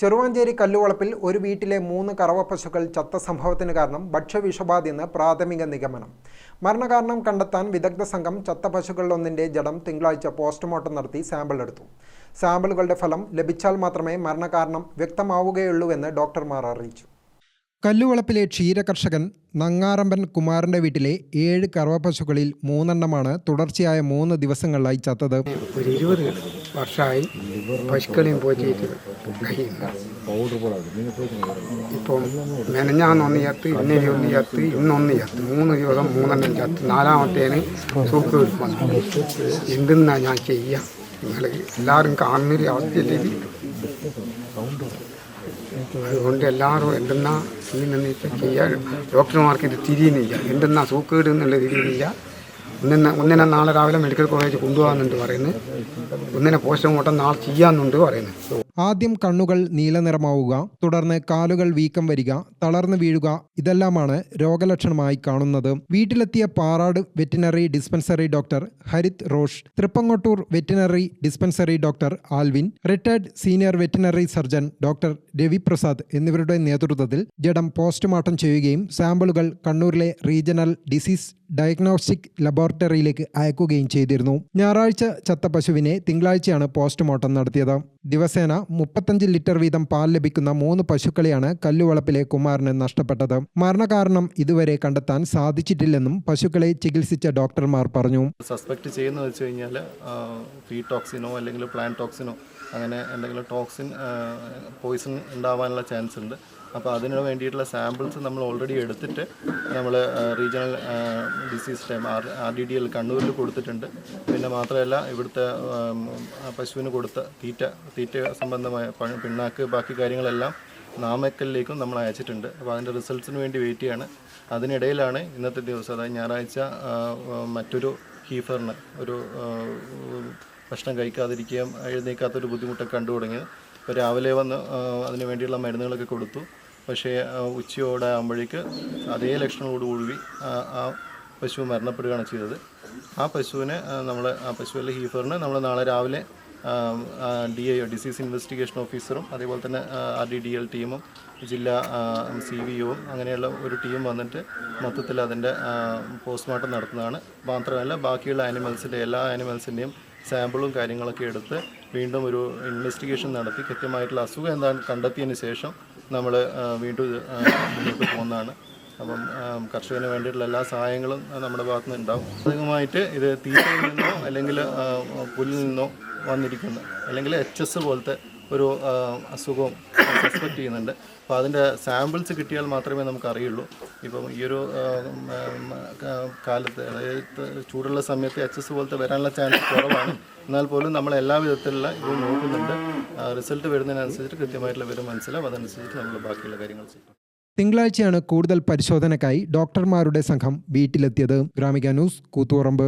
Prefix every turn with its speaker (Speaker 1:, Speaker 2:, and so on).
Speaker 1: ചെറുവാഞ്ചേരി കല്ലുവളപ്പിൽ ഒരു വീട്ടിലെ 3 കറവ പശുക്കൾ ചത്ത സംഭവത്തിന് കാരണം ഭക്ഷ്യവിഷബാധയെന്ന് പ്രാഥമിക നിഗമനം. മരണകാരണം കണ്ടെത്താൻ വിദഗ്ധ സംഘം ചത്ത പശുക്കളിലൊന്നിൻ്റെ ജഡം തിങ്കളാഴ്ച പോസ്റ്റ്മോർട്ടം നടത്തി സാമ്പിൾ എടുത്തു. സാമ്പിളുകളുടെ ഫലം ലഭിച്ചാൽ മാത്രമേ മരണകാരണം വ്യക്തമാവുകയുള്ളൂവെന്ന് ഡോക്ടർമാർ അറിയിച്ചു. കല്ലുവളപ്പിലെ ക്ഷീരകർഷകൻ നങ്ങാറമ്പൻ കുമാരൻ്റെ വീട്ടിലെ 7 കറവ പശുക്കളിൽ 3 എണ്ണമാണ് തുടർച്ചയായ 3 ദിവസങ്ങളിലായി ചത്തത്.
Speaker 2: ഒരു 20 വർഷമായി പശുക്കളെയും പോറ്റിയിട്ട് ഇപ്പം മെനഞ്ഞാന്നൊന്ന് ചത്ത്, ഇന്നലെ ഒന്ന് ചത്ത്, ഇന്നൊന്ന് ചത്ത്, 3 ദിവസം 3 എണ്ണം ചത്ത്. 4-മത്തേന് സൂക്ക് വന്നു. എന്തെന്നാ ഞാൻ ചെയ്യാം? നിങ്ങൾ എല്ലാവരും കാണുന്നൊരു അവസ്ഥയിലേക്ക് അതുകൊണ്ട് എല്ലാവരും എന്തെന്നാ ചെയ്യുന്നതെന്ന് വെച്ചാൽ ചെയ്യാൻ ഡോക്ടർമാർക്ക് ഇത് തിരിയുന്നില്ല. എന്തെന്നാ സൂക്കേട് എന്നുള്ള തിരിയുന്നില്ല. ഒന്നിനെ നാളെ രാവിലെ മെഡിക്കൽ കോളേജ് കൊണ്ടുപോകാമെന്നുണ്ട് പറയുന്നത്. ഒന്നിനെ പോസ്റ്റ്മോർട്ടം നാളെ ചെയ്യാമെന്നുണ്ട് പറയുന്നത്.
Speaker 1: ആദ്യം കണ്ണുകൾ നീലനിറമാവുക, തുടർന്ന് കാലുകൾ വീക്കം വരിക, തളർന്നു വീഴുക, ഇതെല്ലാമാണ് രോഗലക്ഷണമായി കാണുന്നത്. വീട്ടിലെത്തിയ Parad veterinary dispensary doctor Harith Rosh, Thrippangottur veterinary dispensary doctor Alvin, retired senior veterinary surgeon doctor Raviprasad എന്നിവരുടെ നേതൃത്വത്തിൽ ജഡം പോസ്റ്റ്മോർട്ടം ചെയ്യുകയും സാമ്പിളുകൾ കണ്ണൂരിലെ റീജിയണൽ ഡിസീസ് ഡയഗ്നോസ്റ്റിക് ലബോറട്ടറിയിലേക്ക് അയക്കുകയും ചെയ്തിരുന്നു. ഞായറാഴ്ച ചത്ത പശുവിനെ തിങ്കളാഴ്ചയാണ് പോസ്റ്റ്മോർട്ടം നടത്തിയത്. ദിവസേന 35 ലിറ്റർ വീതം പാൽ ലഭിക്കുന്ന 3 പശുക്കളെയാണ് കല്ലുവളപ്പിലെ കുമാരന് നഷ്ടപ്പെട്ടത്. മരണകാരണം ഇതുവരെ കണ്ടെത്താൻ സാധിച്ചിട്ടില്ലെന്നും പശുക്കളെ ചികിത്സിച്ച ഡോക്ടർമാർ പറഞ്ഞു.
Speaker 3: സസ്പെക്ട് ചെയ്യുന്നത് വെച്ച് കഴിഞ്ഞാൽ ഫീഡ് ടോക്സിനോ അല്ലെങ്കിൽ പ്ലാന്റ് ടോക്സിനോ അങ്ങനെ എന്തെങ്കിലും ടോക്സിൻ പോയിസൺ ഉണ്ടാവാനുള്ള ചാൻസ് ഉണ്ട്. അപ്പോൾ അതിന് വേണ്ടിയിട്ടുള്ള സാമ്പിൾസ് നമ്മൾ ഓൾറെഡി എടുത്തിട്ട് നമ്മൾ റീജിയണൽ ഡിസീസ് ടൈം RDDL കണ്ണൂരിൽ കൊടുത്തിട്ടുണ്ട്. പിന്നെ മാത്രമല്ല ഇവിടുത്തെ പശുവിന് കൊടുത്ത തീറ്റ സംബന്ധമായ പിണ്ണാക്ക് ബാക്കി കാര്യങ്ങളെല്ലാം നാമക്കലിലേക്കും നമ്മൾ അയച്ചിട്ടുണ്ട്. അപ്പോൾ അതിൻ്റെ റിസൾട്ട്സിന് വേണ്ടി വെയിറ്റ് ചെയ്യാണ്. അതിനിടയിലാണ് ഇന്നത്തെ ദിവസം, അതായത് ഞായറാഴ്ച മറ്റൊരു ഹീഫറിന് ഒരു ഭക്ഷണം കഴിക്കാതിരിക്കുകയും എഴുന്നേക്കാത്തൊരു ബുദ്ധിമുട്ടൊക്കെ കണ്ടു തുടങ്ങിയത്. ഇപ്പോൾ രാവിലെ വന്ന് അതിന് വേണ്ടിയുള്ള മരുന്നുകളൊക്കെ കൊടുത്തു. പക്ഷേ ഉച്ചയോടെ ആകുമ്പോഴേക്ക് അതേ ലക്ഷണങ്ങളോടുകൂടി ആ പശു മരണപ്പെടുകയാണ് ചെയ്തത്. ആ പശുവിലെ ഹീഫറിന് നമ്മൾ നാളെ രാവിലെ DIO ഡിസീസ് ഇൻവെസ്റ്റിഗേഷൻ ഓഫീസറും അതേപോലെ തന്നെ RDDL ടീമും ജില്ലാ CVOയും അങ്ങനെയുള്ള ഒരു ടീം വന്നിട്ട് മൊത്തത്തിൽ അതിൻ്റെ പോസ്റ്റ്മോർട്ടം നടത്തുന്നതാണ്. മാത്രമല്ല ബാക്കിയുള്ള എല്ലാ ആനിമൽസിൻ്റെയും സാമ്പിളും കാര്യങ്ങളൊക്കെ എടുത്ത് വീണ്ടും ഒരു ഇൻവെസ്റ്റിഗേഷൻ നടത്തി കൃത്യമായിട്ടുള്ള അസുഖം എന്താണെന്ന് കണ്ടെത്തിയതിന് ശേഷം നമ്മൾ വീണ്ടും മുന്നോട്ട് പോകുന്നതാണ്. അപ്പം കർഷകന് വേണ്ടിയിട്ടുള്ള എല്ലാ സഹായങ്ങളും നമ്മുടെ ഭാഗത്തു നിന്ന് ഉണ്ടാവും. അധികമായിട്ട് ഇത് തീറ്റയിൽ നിന്നോ അല്ലെങ്കിൽ പുല്ലിൽ നിന്നോ വന്നിരിക്കുന്നു, അല്ലെങ്കിൽ HS പോലത്തെ ഒരു അസുഖവും സസ്പെക്റ്റ് ചെയ്യുന്നുണ്ട്. അപ്പോൾ അതിൻ്റെ സാമ്പിൾസ് കിട്ടിയാൽ മാത്രമേ നമുക്ക് അറിയുള്ളൂ. ഇപ്പം ഈ ഒരു കാലത്ത്, അതായത് ചൂടുള്ള സമയത്ത് HS പോലത്തെ വരാനുള്ള ചാൻസ് കുറവാണ്. എന്നാൽ പോലും നമ്മൾ എല്ലാ വിധത്തിലുള്ള ഇത് നോക്കുന്നുണ്ട്. റിസൾട്ട് വരുന്നതിനനുസരിച്ച് കൃത്യമായിട്ടുള്ള വിവരം മനസ്സിലാവും. അതനുസരിച്ച് നമ്മൾ ബാക്കിയുള്ള കാര്യങ്ങൾ ചെയ്യും.
Speaker 1: തിങ്കളാഴ്ചയാണ് കൂടുതൽ പരിശോധനയ്ക്കായി ഡോക്ടർമാരുടെ സംഘം വീട്ടിലെത്തിയത്. ഗ്രാമിക ന്യൂസ്, കൂത്തുപറമ്പ്.